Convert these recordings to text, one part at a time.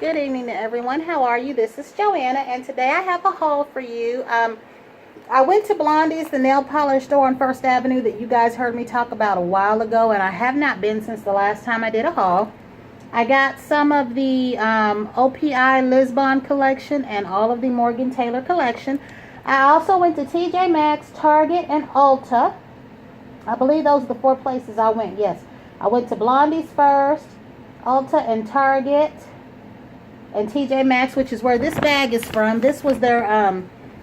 Good evening to everyone. How are you? This is Joanna, and today I have a haul for you. I went to Blondies, the nail polish store on First Avenue that you guys heard me talk about a while ago, and I have not been since the last time I did a haul. I got some of the OPI Lisbon collection and all of the Morgan Taylor collection. I also went to TJ Maxx, Target, and Ulta. I believe those are the 4 places I went. Yes, I went to Blondies first, Ulta and Target, and TJ Maxx, which is where this bag is from. This was their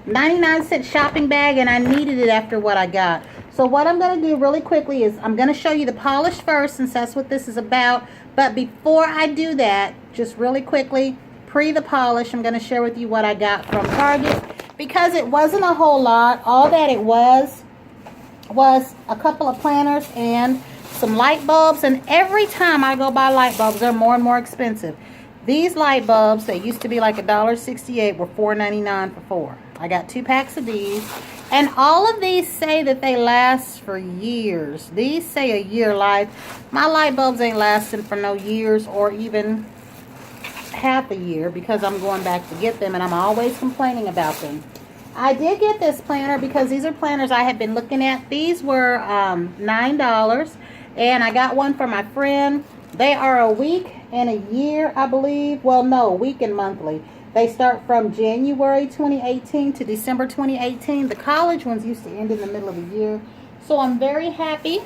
99-cent shopping bag, and I needed it after what I got. So what I'm going to do really quickly is I'm going to show you the polish first, since that's what this is about. But before I do that, just really quickly, pre the polish, I'm going to share with you what I got from Target, because it wasn't a whole lot. All that it was a couple of planters and some light bulbs, and every time I go buy light bulbs, they're more and more expensive. These light bulbs that used to be like $1.68 were $4.99 for 4. I got 2 packs of these, and all of these say that they last for years. These say a year life. My light bulbs ain't lasting for no years or even half a year, because I'm going back to get them and I'm always complaining about them. I did get this planner because these are planners I had been looking at. These were $9, and I got one for my friend. They are a week and a year, I believe. Well, no, week and monthly. They start from January 2018 to December 2018. The college ones used to end in the middle of the year. So I'm very happy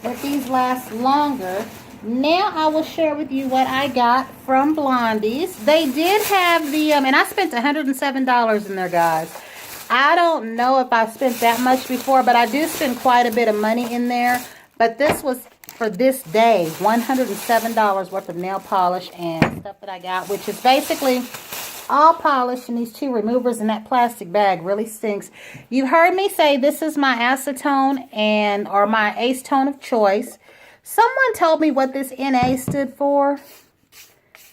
that these last longer. Now I will share with you what I got from Blondies. They did have the, and I spent $107 in there, guys. I don't know if I've spent that much before, but I do spend quite a bit of money in there. But this was for this day, $107 worth of nail polish and stuff that I got, which is basically all polish and these 2 removers, and that plastic bag really stinks. You heard me say this is my acetone or my ace tone of choice. Someone told me what this NA stood for,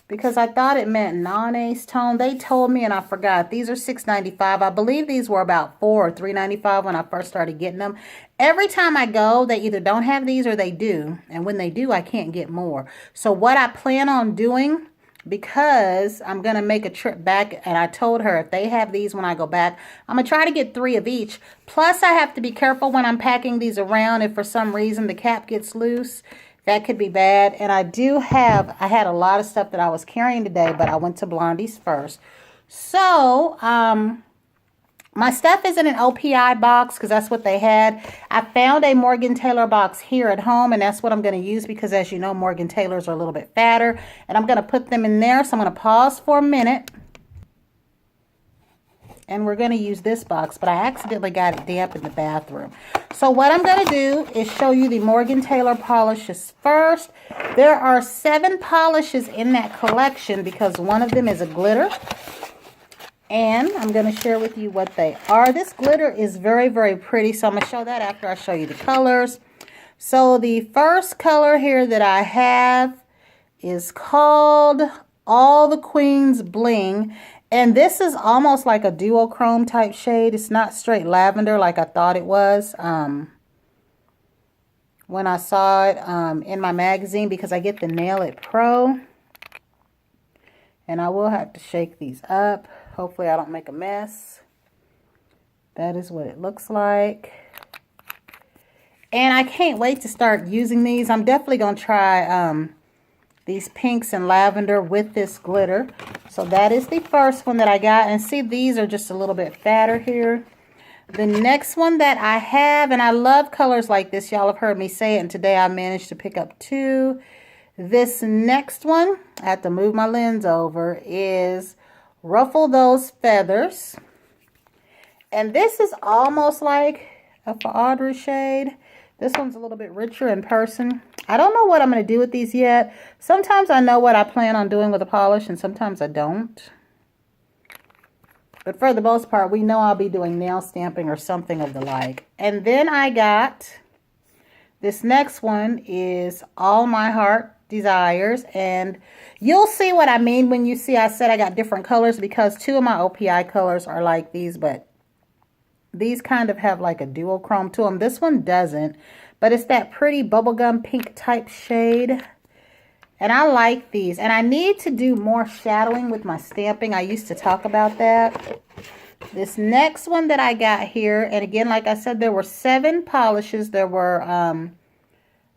because I thought it meant non-ace tone. They told me and I forgot. These are $6.95. I believe these were about $4 or $3.95 when I first started getting them. Every time I go, they either don't have these or they do. And when they do, I can't get more. So what I plan on doing, because I'm going to make a trip back, and I told her if they have these when I go back, I'm going to try to get 3 of each. Plus, I have to be careful when I'm packing these around. If for some reason the cap gets loose, that could be bad. And I had a lot of stuff that I was carrying today, but I went to Blondies first. So, my stuff is in an OPI box because that's what they had. I found a Morgan Taylor box here at home, and that's what I'm going to use because, as you know, Morgan Taylors are a little bit fatter. And I'm going to put them in there. So I'm going to pause for a minute. And we're going to use this box, but I accidentally got it damp in the bathroom. So what I'm going to do is show you the Morgan Taylor polishes first. There are 7 polishes in that collection because one of them is a glitter. And I'm going to share with you what they are. This glitter is very, very pretty, so I'm going to show that after I show you the colors. So the first color here that I have is called All the Queens Bling. And this is almost like a duochrome type shade. It's not straight lavender like I thought it was when I saw it in my magazine, because I get the Nail It Pro. And I will have to shake these up. Hopefully I don't make a mess. That is what it looks like. And I can't wait to start using these. I'm definitely going to try these pinks and lavender with this glitter. So that is the first one that I got. And see, these are just a little bit fatter here. The next one that I have, and I love colors like this. Y'all have heard me say it, and today I managed to pick up 2. This next one, I have to move my lens over, is Ruffle Those Feathers. And this is almost like a Audrey shade. This one's a little bit richer in person. I don't know what I'm going to do with these yet. Sometimes I know what I plan on doing with the polish, and sometimes I don't. But for the most part, we know I'll be doing nail stamping or something of the like. And then I got this next one is All My Heart Desires, and you'll see what I mean when you see I said I got different colors, because 2 of my OPI colors are like these, but these kind of have like a duochrome to them. This one doesn't, but it's that pretty bubblegum pink type shade. And I like these. And I need to do more shadowing with my stamping. I used to talk about that. This next one that I got here, and again, like I said, there were 7 polishes. There were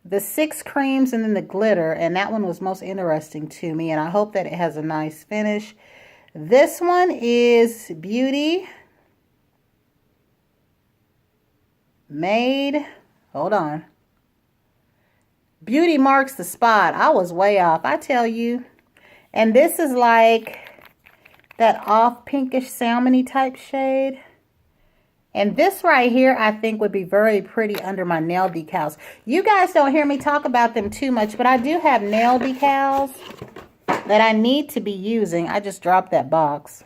the 6 creams and then the glitter. And that one was most interesting to me. And I hope that it has a nice finish. This one is Beauty Made. Hold on. Beauty Marks the Spot. I was way off, I tell you. And this is like that off pinkish salmony type shade. And this right here, I think would be very pretty under my nail decals. You guys don't hear me talk about them too much, but I do have nail decals that I need to be using. I just dropped that box.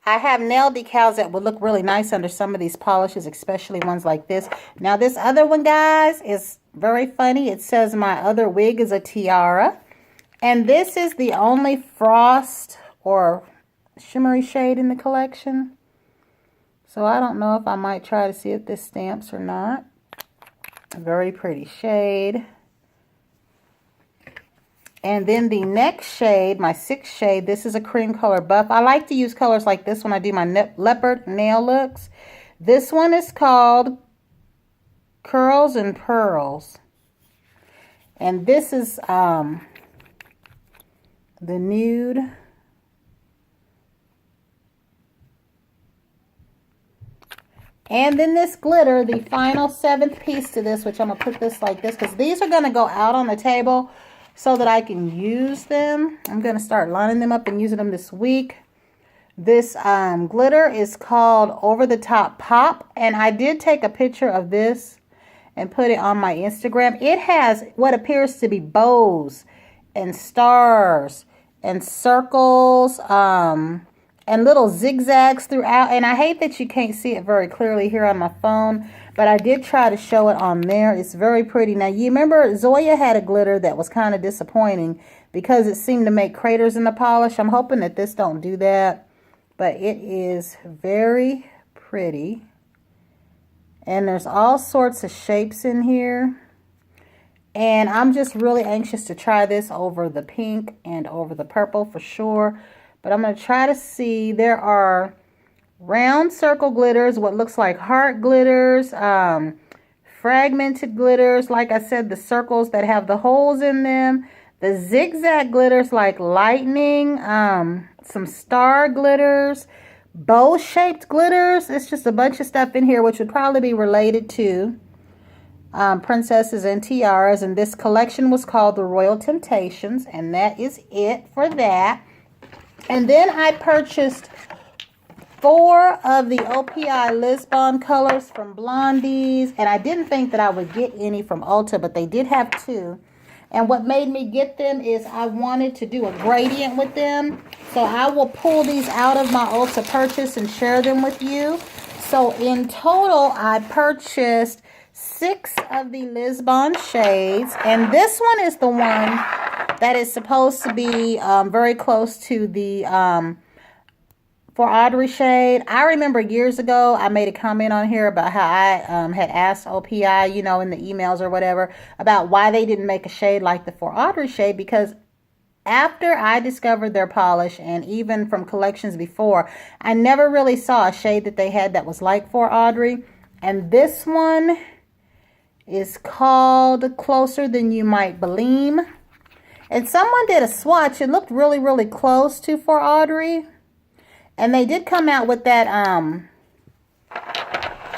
I have nail decals that would look really nice under some of these polishes, especially ones like this. Now, this other one, guys, is very funny. It says my other wig is a tiara. And this is the only frost or shimmery shade in the collection. So I don't know if I might try to see if this stamps or not. A very pretty shade. And then the next shade, my 6th shade, this is a cream color buff. I like to use colors like this when I do my leopard nail looks. This one is called Curls and Pearls. And this is the nude. And then this glitter, the final 7th piece to this, which I'm going to put this like this, because these are going to go out on the table so that I can use them. I'm going to start lining them up and using them this week. This glitter is called Over the Top Pop. And I did take a picture of this and put it on my Instagram. It has what appears to be bows and stars and circles and little zigzags throughout. And I hate that you can't see it very clearly here on my phone, but I did try to show it on there. It's very pretty. Now, you remember Zoya had a glitter that was kind of disappointing because it seemed to make craters in the polish. I'm hoping that this don't do that, but it is very pretty. And there's all sorts of shapes in here. And I'm just really anxious to try this over the pink and over the purple for sure. But I'm going to try to see. There are round circle glitters, what looks like heart glitters, fragmented glitters, like I said, the circles that have the holes in them, the zigzag glitters like lightning, some star glitters, bow-shaped glitters. It's just a bunch of stuff in here, which would probably be related to princesses and tiaras. And this collection was called the Royal Temptations, and that is it for that. And then I purchased 4 of the OPI Lisbon colors from Blondies. And I didn't think that I would get any from Ulta, but they did have 2. And what made me get them is I wanted to do a gradient with them. So I will pull these out of my Ulta purchase and share them with you. So in total, I purchased 6 of the Lisbon shades. And this one is the one that is supposed to be very close to the For Audrey shade. I remember years ago, I made a comment on here about how I had asked OPI, you know, in the emails or whatever, about why they didn't make a shade like the For Audrey shade. Because after I discovered their polish, and even from collections before, I never really saw a shade that they had that was like For Audrey. And this one is called Closer Than You Might Believe. And someone did a swatch. It looked really, really close to For Audrey. And they did come out with that,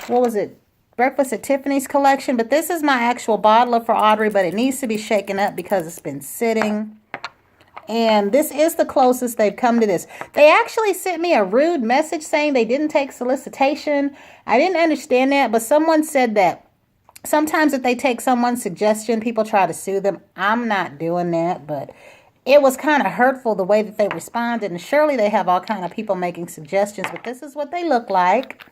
what was it? Breakfast at Tiffany's collection. But this is my actual bottle of For Audrey, but it needs to be shaken up because it's been sitting. And this is the closest they've come to this. They actually sent me a rude message saying they didn't take solicitation. I didn't understand that, but someone said that sometimes if they take someone's suggestion, people try to sue them. I'm not doing that, but it was kind of hurtful the way that they responded. And surely they have all kind of people making suggestions, but this is what they look like.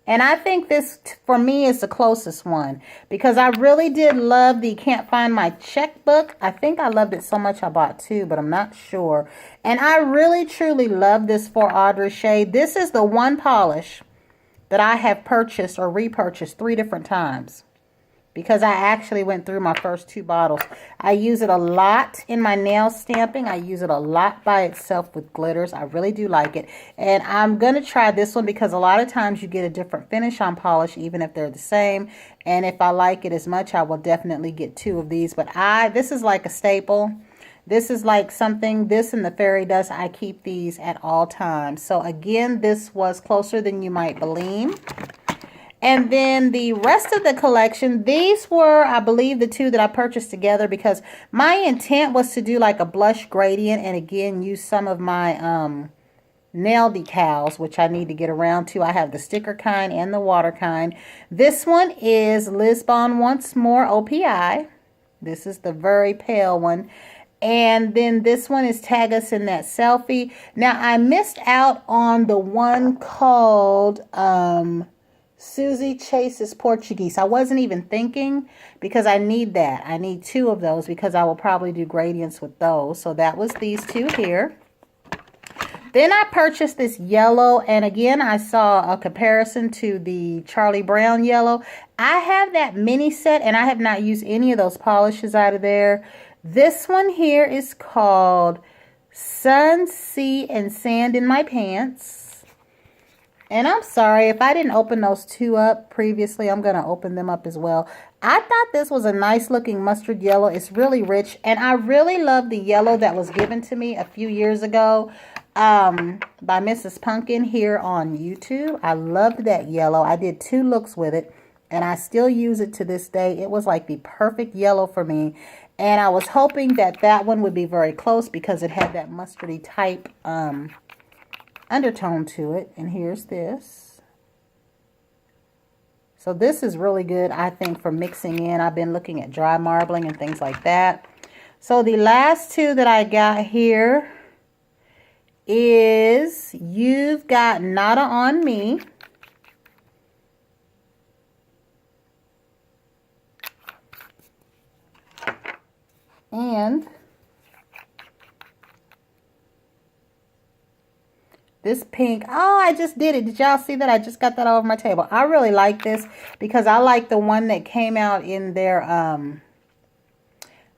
And I think this, for me, is the closest one. Because I really did love the Can't Find My Checkbook. I think I loved it so much I bought 2, but I'm not sure. And I really, truly love this For Audrey shade. This is the one polish that I have purchased or repurchased 3 different times. because I actually went through my first 2 bottles. I use it a lot in my nail stamping. I use it a lot by itself with glitters. I really do like it. And I'm going to try this one because a lot of times you get a different finish on polish, even if they're the same. And if I like it as much, I will definitely get 2 of these. But this is like a staple. This is like something, this and the fairy dust, I keep these at all times. So again, this was closer than you might believe. And then the rest of the collection, these were, I believe, the 2 that I purchased together because my intent was to do like a blush gradient and again use some of my nail decals, which I need to get around to. I have the sticker kind and the water kind. This one is Lisbon Once More OPI. This is the very pale one. And then this one is Tag Us in That Selfie. Now, I missed out on the one called Susie Chase's Portuguese. I wasn't even thinking because I need that. I need 2 of those because I will probably do gradients with those. So that was these 2 here. Then I purchased this yellow, and again, I saw a comparison to the Charlie Brown yellow. I have that mini set, and I have not used any of those polishes out of there. This one here is called Sun, Sea, and Sand in My Pants. And I'm sorry, if I didn't open those 2 up previously, I'm going to open them up as well. I thought this was a nice looking mustard yellow. It's really rich, and I really love the yellow that was given to me a few years ago by Mrs. Pumpkin here on YouTube. I loved that yellow. I did 2 looks with it, and I still use it to this day. It was like the perfect yellow for me, and I was hoping that that one would be very close because it had that mustardy type undertone to it. And here's this. So this is really good, I think, for mixing in. I've been looking at dry marbling and things like that. So the last 2 that I got here is You've Got Nada on Me. And this pink. Oh, I just did it. Did y'all see that? I just got that all over my table. I really like this because I like the one that came out in their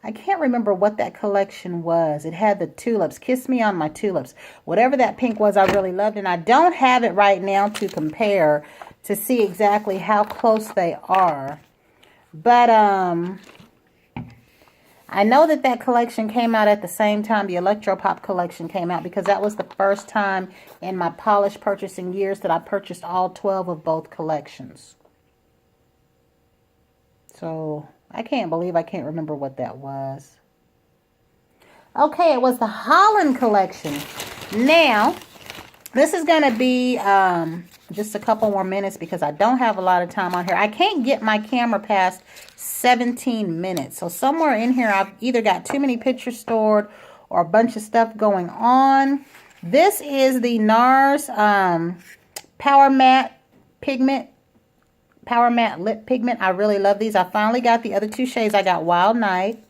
I can't remember what that collection was. It had the tulips. Kiss Me on My Tulips. Whatever that pink was, I really loved. And I don't have it right now to compare to see exactly how close they are. But I know that that collection came out at the same time the Electropop collection came out because that was the first time in my polish purchasing years that I purchased all 12 of both collections. So I can't believe I can't remember what that was. Okay, it was the Holland collection. Now, this is going to be just a couple more minutes because I don't have a lot of time on here. I can't get my camera past 17 minutes. So somewhere in here, I've either got too many pictures stored or a bunch of stuff going on. This is the NARS Power Matte Lip Pigment. I really love these. I finally got the other 2 shades. I got Wild Night.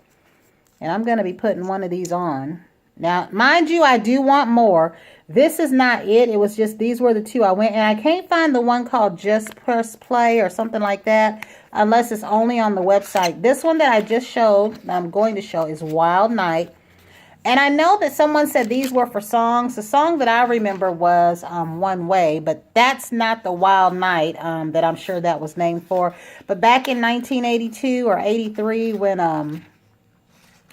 And I'm going to be putting one of these on. Now, mind you, I do want more. This is not it. It was just, these were the 2 I went. And I can't find the one called Just Press Play or something like that. Unless it's only on the website. This one that I just showed, I'm going to show, is Wild Night. And I know that someone said these were for songs. The song that I remember was One Way, but that's not the Wild Night that I'm sure that was named for. But back in 1982 or 83 when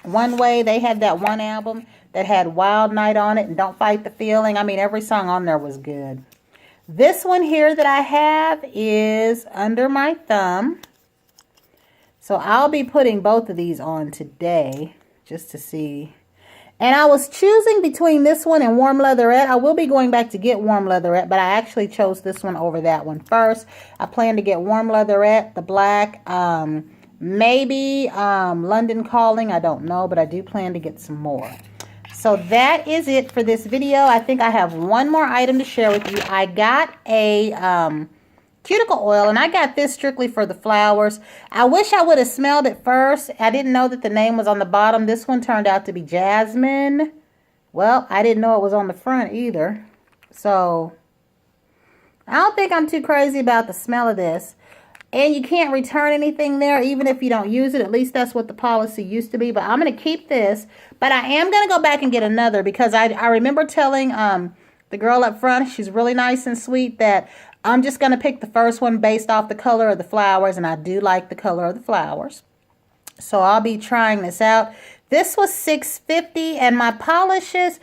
One Way, they had that one album that had Wild Night on it and Don't Fight the Feeling. I mean, every song on there was good. This one here that I have is Under My Thumb. So I'll be putting both of these on today just to see. And I was choosing between this one and Warm Leatherette. I will be going back to get Warm Leatherette, but I actually chose this one over that one first. I plan to get Warm Leatherette, the black, maybe London Calling. I don't know, but I do plan to get some more. So that is it for this video. I think I have one more item to share with you. I got a cuticle oil, and I got this strictly for the flowers. I wish I would have smelled it first. I didn't know that the name was on the bottom. This one turned out to be Jasmine. Well, I didn't know it was on the front either. So I don't think I'm too crazy about the smell of this. And you can't return anything there, even if you don't use it. At least that's what the policy used to be. But I'm going to keep this. But I am going to go back and get another because I remember telling the girl up front, she's really nice and sweet, that I'm just going to pick the first one based off the color of the flowers. And I do like the color of the flowers. So I'll be trying this out. This was $6.50, and my polishes,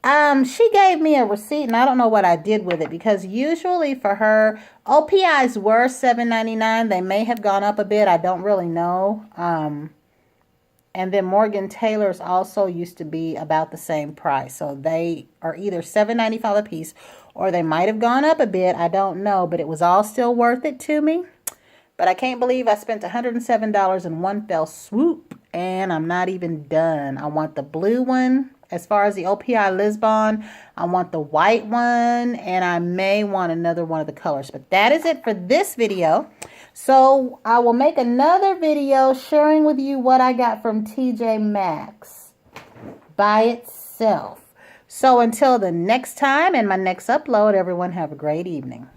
she gave me a receipt, and I don't know what I did with it, because usually for her, OPIs were $7.99. They may have gone up a bit. I don't really know. And then Morgan Taylor's also used to be about the same price. So they are either $7.95 a piece, or they might have gone up a bit. I don't know, but it was all still worth it to me. But I can't believe I spent $107 in one fell swoop, and I'm not even done. I want the blue one. As far as the OPI Lisbon, I want the white one, and I may want another one of the colors. But that is it for this video. So I will make another video sharing with you what I got from TJ Maxx by itself. So until the next time and my next upload, everyone have a great evening.